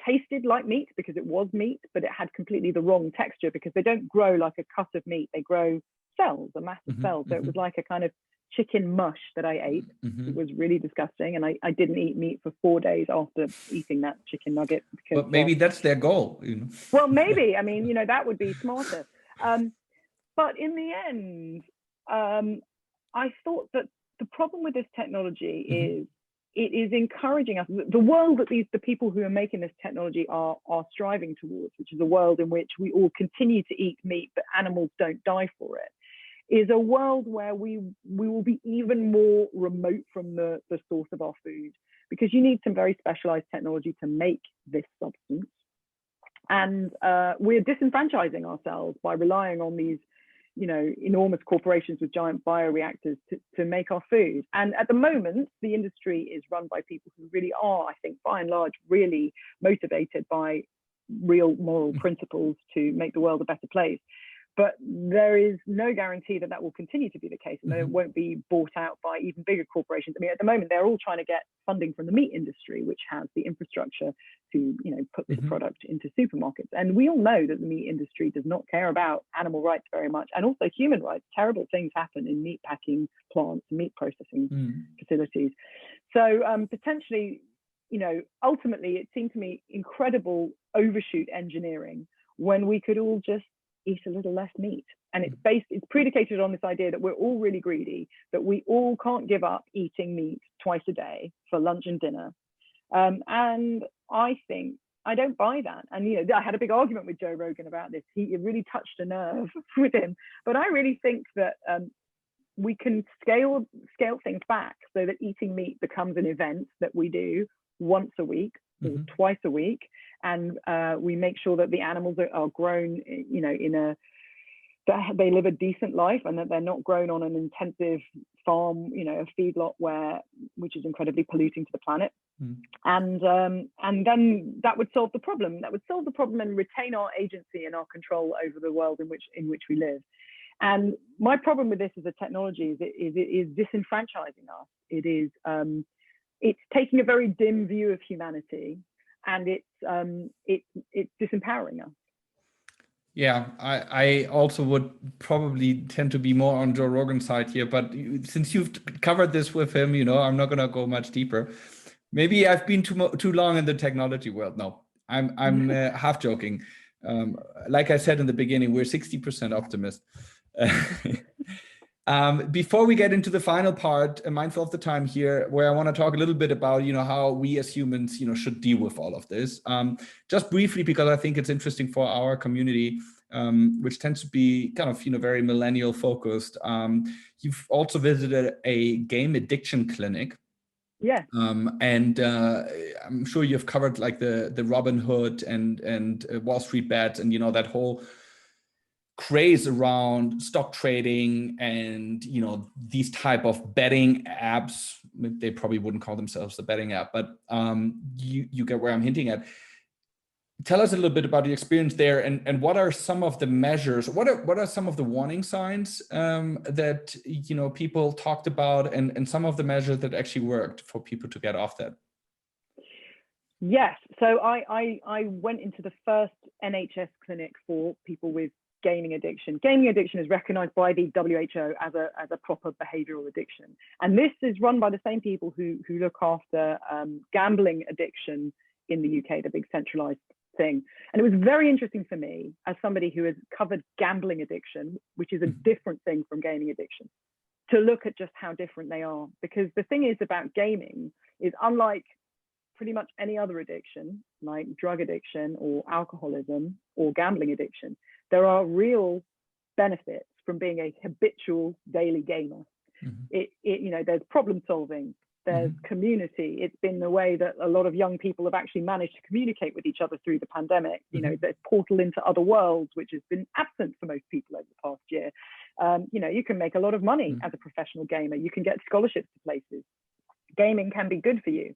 tasted like meat because it was meat, but it had completely the wrong texture because they don't grow like a cut of meat. They grow cells, a mass of cells. So it was like a kind of chicken mush that I ate. It was really disgusting, and I didn't eat meat for 4 days after eating that chicken nugget. Because, but maybe that's their goal, you know. Well, maybe. I mean, you know, that would be smarter. But in the end, I thought that the problem with this technology is it is encouraging us, the world that the people who are making this technology are striving towards, which is a world in which we all continue to eat meat, but animals don't die for it, is a world where we will be even more remote from the source of our food, because you need some very specialized technology to make this substance. And we're disenfranchising ourselves by relying on these, you know, enormous corporations with giant bioreactors to make our food. And at the moment, the industry is run by people who really are, I think, by and large, really motivated by real moral principles to make the world a better place. But there is no guarantee that that will continue to be the case, and that it won't be bought out by even bigger corporations. I mean, at the moment, they're all trying to get funding from the meat industry, which has the infrastructure to, you know, put this product into supermarkets. And we all know that the meat industry does not care about animal rights very much, and also human rights. Terrible things happen in meat packing plants, meat processing facilities. So potentially, you know, ultimately, it seemed to me incredible overshoot engineering when we could all just eat a little less meat. And it's predicated on this idea that we're all really greedy, that we all can't give up eating meat twice a day for lunch and dinner. And I think I don't buy that. And, you know, I had a big argument with Joe Rogan about this. It really touched a nerve with him. But I really think that we can scale things back so that eating meat becomes an event that we do once a week or twice a week, and we make sure that the animals are grown, you know, that they live a decent life, and that they're not grown on an intensive farm, you know, a feedlot which is incredibly polluting to the planet. And then that would solve the problem. That would solve the problem and retain our agency and our control over the world in which we live. And my problem with this as a technology is it is disenfranchising us. It's taking a very dim view of humanity, and it's disempowering us. Yeah, I also would probably tend to be more on Joe Rogan's side here, but since you've covered this with him, you know, I'm not going to go much deeper. Maybe I've been too long in the technology world. No, I'm half joking. Like I said in the beginning, we're 60% optimist. Before we get into the final part, mindful of the time here, where I want to talk a little bit about, you know, how we as humans, you know, should deal with all of this. Just briefly, because I think it's interesting for our community, which tends to be kind of, you know, very millennial focused. You've also visited a game addiction clinic. Yeah. And I'm sure you've covered like the Robin Hood and Wall Street bets, and, you know, that whole craze around stock trading and, you know, these type of betting apps. They probably wouldn't call themselves a betting app, but you get where I'm hinting at. Tell us a little bit about the experience there, and what are some of the measures, what are some of the warning signs that, you know, people talked about, and some of the measures that actually worked for people to get off that? Yes, so I went into the first NHS clinic for people with gaming addiction. Gaming addiction is recognized by the WHO as a proper behavioral addiction. And this is run by the same people who look after gambling addiction in the UK, the big centralized thing. And it was very interesting for me, as somebody who has covered gambling addiction, which is a different thing from gaming addiction, to look at just how different they are. Because the thing is about gaming is, unlike pretty much any other addiction, like drug addiction or alcoholism or gambling addiction, there are real benefits from being a habitual daily gamer. You know, there's problem solving, there's community. It's been the way that a lot of young people have actually managed to communicate with each other through the pandemic. You know, there's portal into other worlds, which has been absent for most people over the past year. You know, you can make a lot of money as a professional gamer. You can get scholarships to places. Gaming can be good for you.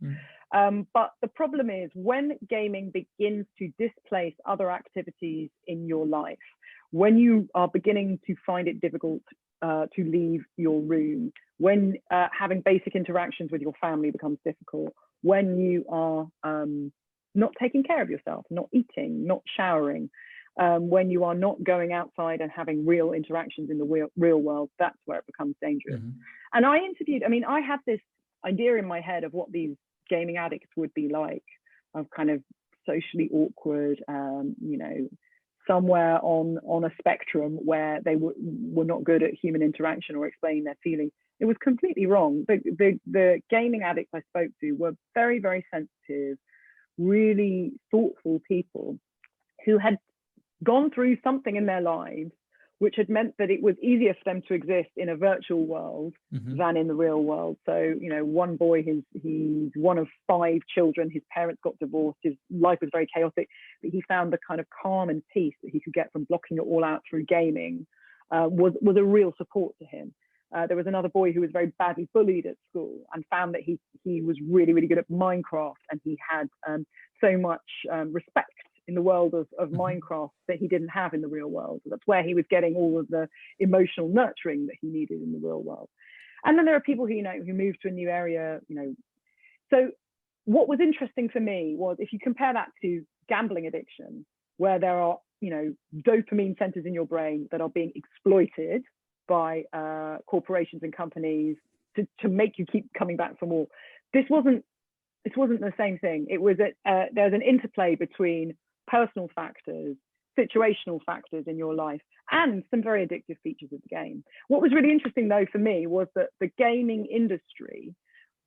But the problem is, when gaming begins to displace other activities in your life, when you are beginning to find it difficult to leave your room, when having basic interactions with your family becomes difficult, when you are not taking care of yourself, not eating, not showering, when you are not going outside and having real interactions in the real world, that's where it becomes dangerous. And I had this idea in my head of what these gaming addicts would be like, of kind of socially awkward, you know, somewhere on a spectrum where they were not good at human interaction or explaining their feelings. It was completely wrong. The gaming addicts I spoke to were very, very sensitive, really thoughtful people who had gone through something in their lives which had meant that it was easier for them to exist in a virtual world than in the real world. So, you know, one boy, he's one of 5 children. His parents got divorced. His life was very chaotic, but he found the kind of calm and peace that he could get from blocking it all out through gaming was a real support to him. There was another boy who was very badly bullied at school and found that he was really, really good at Minecraft, and he had so much respect in the world of Minecraft that he didn't have in the real world. So that's where he was getting all of the emotional nurturing that he needed in the real world. And then there are people who, you know, who move to a new area, you know. So what was interesting for me was, if you compare that to gambling addiction, where there are, you know, dopamine centers in your brain that are being exploited by corporations and companies to make you keep coming back for more. This wasn't the same thing. It was there's an interplay between personal factors, situational factors in your life, and some very addictive features of the game. What was really interesting, though, for me, was that the gaming industry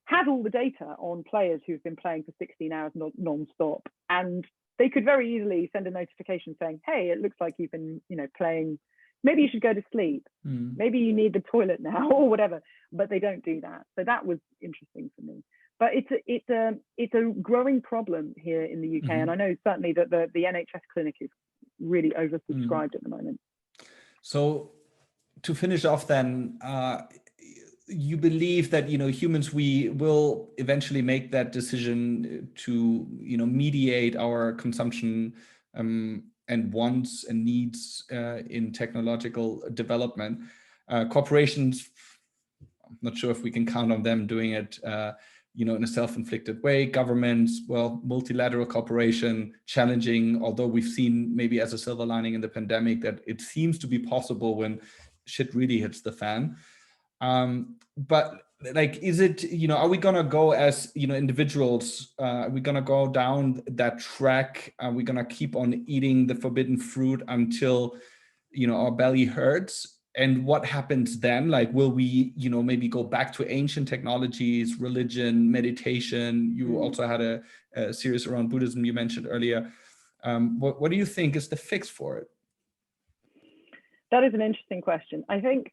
had all the data on players who've been playing for 16 hours non-stop, and they could very easily send a notification saying, hey, it looks like you've been, you know, playing, maybe you should go to sleep, maybe you need the toilet now, or whatever, but they don't do that. So that was interesting for me. But it's a growing problem here in the UK, and I know certainly that the NHS clinic is really oversubscribed at the moment. So to finish off then, you believe that, you know, humans, we will eventually make that decision to, you know, mediate our consumption and wants and needs in technological development. Corporations, I'm not sure if we can count on them doing it you know, in a self-inflicted way. Governments, well, multilateral cooperation, challenging, although we've seen maybe as a silver lining in the pandemic that it seems to be possible when shit really hits the fan. But like, is it, you know, are we gonna go as, you know, individuals, are we gonna go down that track? Are we gonna keep on eating the forbidden fruit until, you know, our belly hurts? And what happens then? Like, will we, you know, maybe go back to ancient technologies, religion, meditation? You also had a series around Buddhism you mentioned earlier. What do you think is the fix for it? That is an interesting question. I think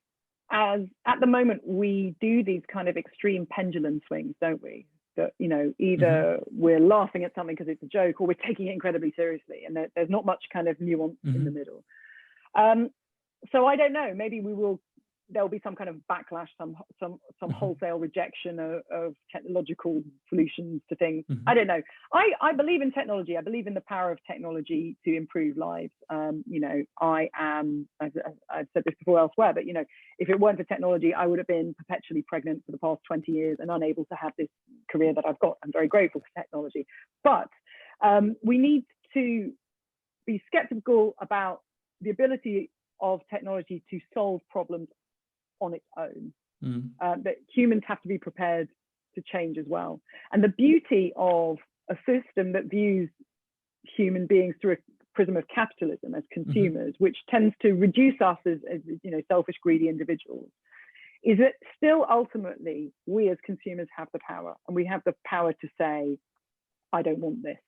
at the moment, we do these kind of extreme pendulum swings, don't we? That, you know, either we're laughing at something because it's a joke, or we're taking it incredibly seriously, and there's not much kind of nuance in the middle. So I don't know, maybe there'll be some kind of backlash, some wholesale rejection of technological solutions to things. I don't know. I believe in technology. I believe in the power of technology to improve lives. You know, I am, as I've said this before elsewhere, but, you know, if it weren't for technology, I would have been perpetually pregnant for the past 20 years and unable to have this career that I've got. I'm very grateful for technology. But we need to be skeptical about the ability of technology to solve problems on its own. That humans have to be prepared to change as well. And the beauty of a system that views human beings through a prism of capitalism as consumers, which tends to reduce us as you know, selfish, greedy individuals, is that still ultimately we as consumers have the power, and we have the power to say, I don't want this.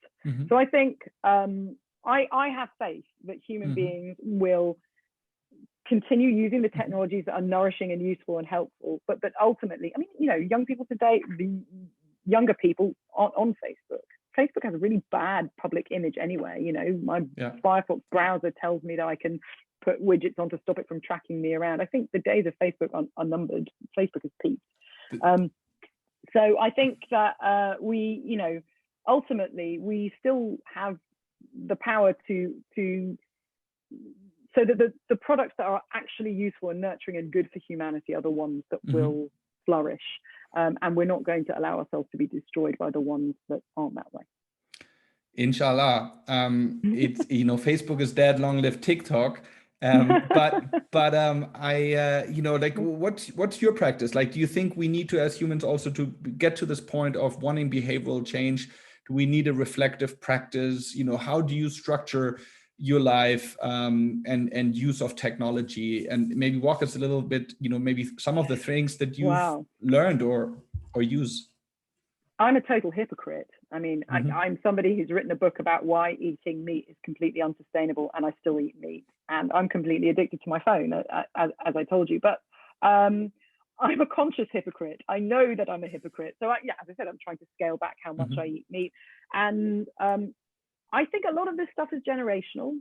So I think I have faith that human beings will continue using the technologies that are nourishing and useful and helpful, but ultimately, I mean, you know, young people today, the younger people on Facebook. Facebook has a really bad public image anyway. You know, my Firefox browser tells me that I can put widgets on to stop it from tracking me around. I think the days of Facebook are numbered. Facebook has peaked. So I think that we, you know, ultimately we still have the power to so that the products that are actually useful and nurturing and good for humanity are the ones that will flourish. And we're not going to allow ourselves to be destroyed by the ones that aren't that way. Inshallah. It's, you know, Facebook is dead, long live TikTok. But I, you know, like, what's your practice? Like, do you think we need to, as humans, also to get to this point of wanting behavioral change? Do we need a reflective practice? You know, how do you structure your life and use of technology, and maybe walk us a little bit, maybe some of the things that you've learned or use. I'm a total hypocrite. I mean, I'm somebody who's written a book about why eating meat is completely unsustainable, and I still eat meat. And I'm completely addicted to my phone, as I told you. But I'm a conscious hypocrite. I know that I'm a hypocrite. So, as I said, I'm trying to scale back how much I eat meat. And I think a lot of this stuff is generational.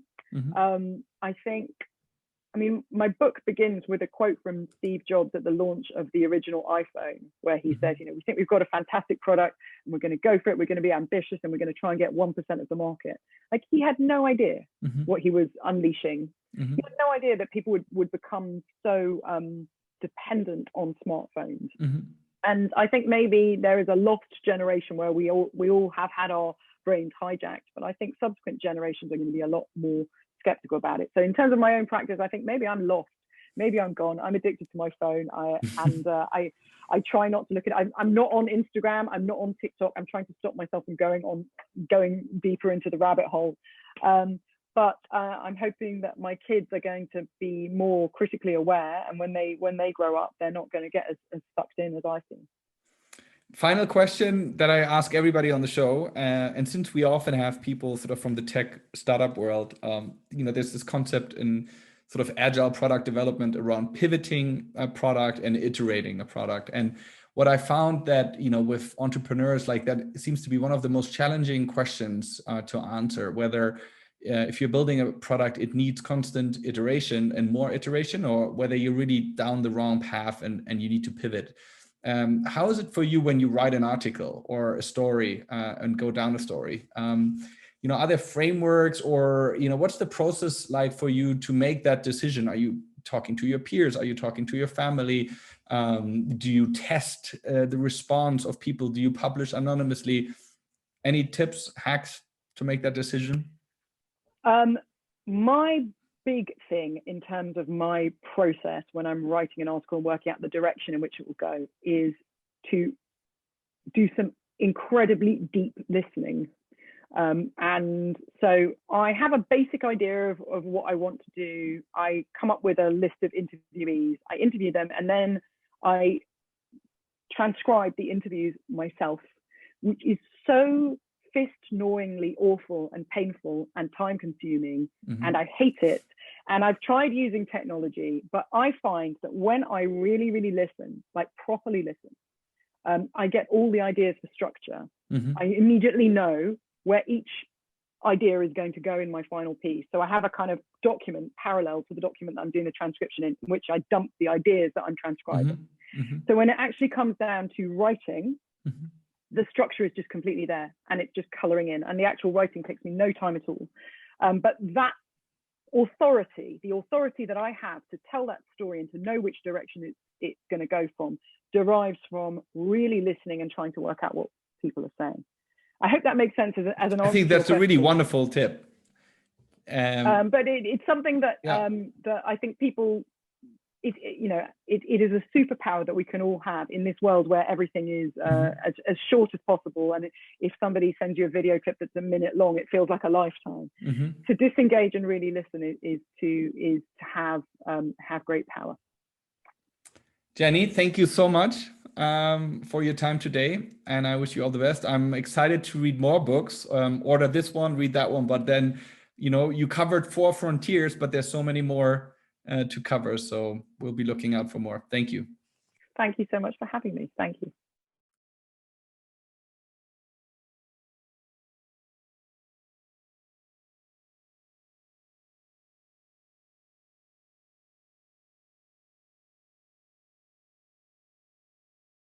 I mean, my book begins with a quote from Steve Jobs at the launch of the original iPhone, where he said, we think we've got a fantastic product and we're going to go for it. We're going to be ambitious and we're going to try and get 1% of the market. Like, he had no idea what he was unleashing. He had no idea that people would become so dependent on smartphones. And I think maybe there is a lost generation where we all have had our brains hijacked, but I think subsequent generations are going to be a lot more skeptical about it. So in terms of my own practice, I think maybe I'm lost, maybe I'm gone. I'm addicted to my phone. I try not to look at it. I'm not on Instagram. I'm not on TikTok. I'm trying to stop myself from going deeper into the rabbit hole. But I'm hoping that my kids are going to be more critically aware, and when they grow up, they're not going to get as sucked in as I've been. Final question that I ask everybody on the show, and since we often have people sort of from the tech startup world, there's this concept in sort of agile product development around pivoting a product and iterating a product. And what I found that, with entrepreneurs, like, that seems to be one of the most challenging questions to answer, whether if you're building a product, it needs constant iteration and more iteration, or whether you're really down the wrong path and you need to pivot. How is it for you when you write an article or a story and go down a story? Are there frameworks, or, what's the process like for you to make that decision? Are you talking to your peers? Are you talking to your family? Do you test the response of people? Do you publish anonymously? Any tips, hacks to make that decision? My big thing in terms of my process when I'm writing an article and working out the direction in which it will go is to do some incredibly deep listening. And so I have a basic idea of what I want to do. I come up with a list of interviewees. I interview them, and then I transcribe the interviews myself, which is so fist-gnawingly awful and painful and time-consuming, and I hate it. And I've tried using technology, but I find that when I really, really listen, like properly listen, I get all the ideas for structure. I immediately know where each idea is going to go in my final piece. So I have a kind of document parallel to the document that I'm doing the transcription in which I dump the ideas that I'm transcribing. So when it actually comes down to writing, the structure is just completely there, and it's just coloring in, and the actual writing takes me no time at all. But that authority, the authority that I have to tell that story and to know which direction it's going to go from, derives from really listening and trying to work out what people are saying. I hope that makes sense as an answer. I think that's a really wonderful tip. But it's something that that I think people, it is a superpower that we can all have in this world where everything is as short as possible. And if somebody sends you a video clip that's a minute long, it feels like a lifetime. To disengage and really listen is to have great power. Jenny, thank you so much for your time today, and I wish you all the best. I'm excited to read more books. Order this one, read that one, but then you covered 4 frontiers, but there's so many more to cover, so we'll be looking out for more. Thank you. Thank you so much for having me. Thank you.